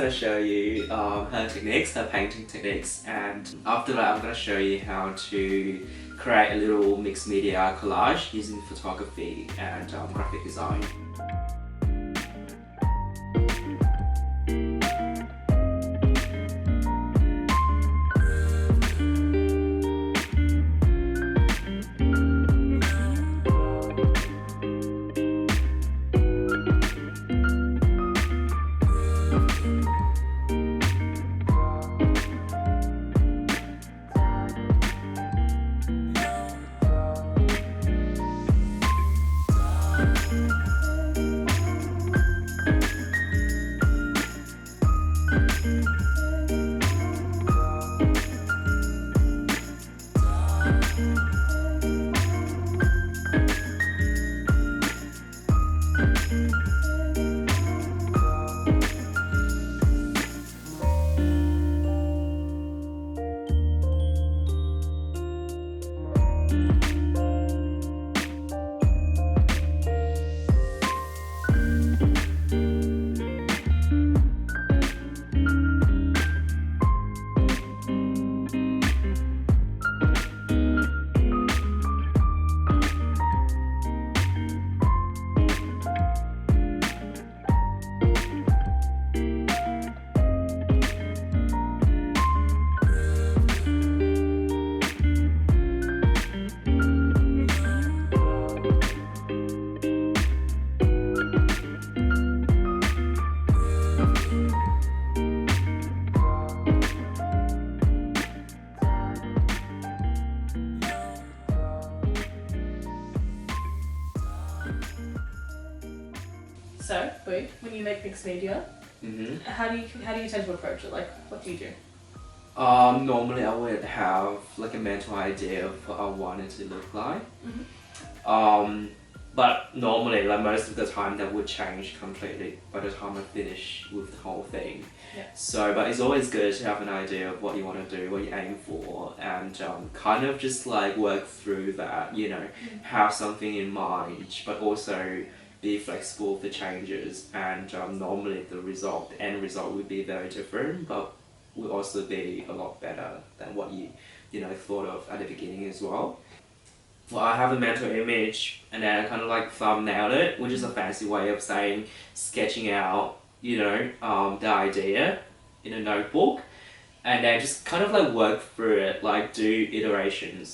going to show you her techniques, her painting techniques, and after that I'm going to show you how to create a little mixed media collage using photography and graphic design. So, Huy, when you make mixed media, how do you tend to approach it? Like, what do you do? Normally I would have like a mental idea of what I want it to look like. But normally, like most of the time, that would change completely by the time I finish with the whole thing. Yeah. So, but it's always good to have an idea of what you want to do, what you aim for, and kind of just like work through that, you know, have something in mind, but also be flexible with the changes. And normally the end result would be very different, but will also be a lot better than what you thought of at the beginning as well. Well, I have a mental image and then I kind of like thumbnailed it, which is a fancy way of saying sketching out, the idea in a notebook, and then just kind of like work through it, like do iteration,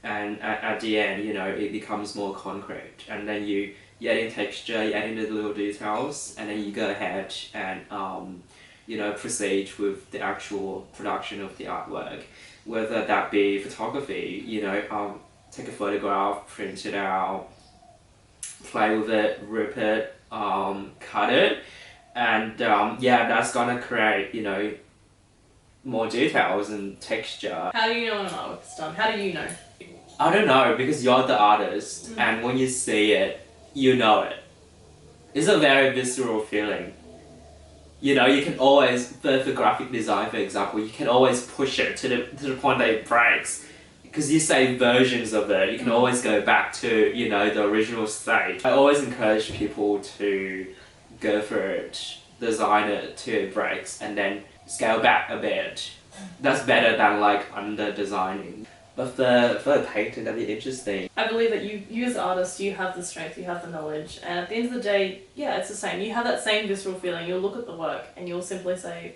and at the end, it becomes more concrete, and then you add in texture, you add in the little details, and then you go ahead and proceed with the actual production of the artwork. Whether that be photography, take a photograph, print it out, play with it, rip it, cut it, and that's gonna create, more details and texture. How do you know when an artwork's done? How do you know? I don't know, because you're the artist, and when you see it, you know it. It's a very visceral feeling. You can always, for graphic design, for example, you can always push it to the point that it breaks. Because you save versions of it, you can always go back to, the original state. I always encourage people to go for it, design it till it breaks, and then scale back a bit. That's better than like under designing. But for a painting, that'd be interesting. I believe that you as an artist, you have the strength, you have the knowledge, and at the end of the day, yeah, it's the same. You have that same visceral feeling. You'll look at the work and you'll simply say,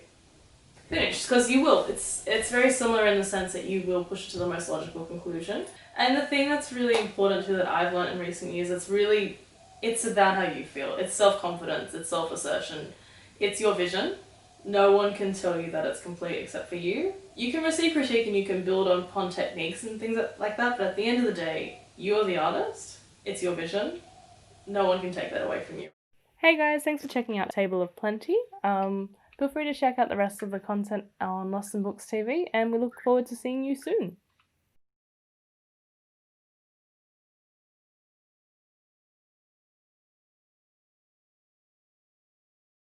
finished, because you will. It's very similar in the sense that you will push it to the most logical conclusion. And the thing that's really important too that I've learned in recent years, it's about how you feel. It's self-confidence, it's self-assertion, it's your vision. No one can tell you that it's complete except for you. You can receive critique and you can build upon techniques and things like that, but at the end of the day, you're the artist, it's your vision. No one can take that away from you. Hey guys, thanks for checking out Table of Plenty. Feel free to check out the rest of the content on Lost in Books TV, and we look forward to seeing you soon.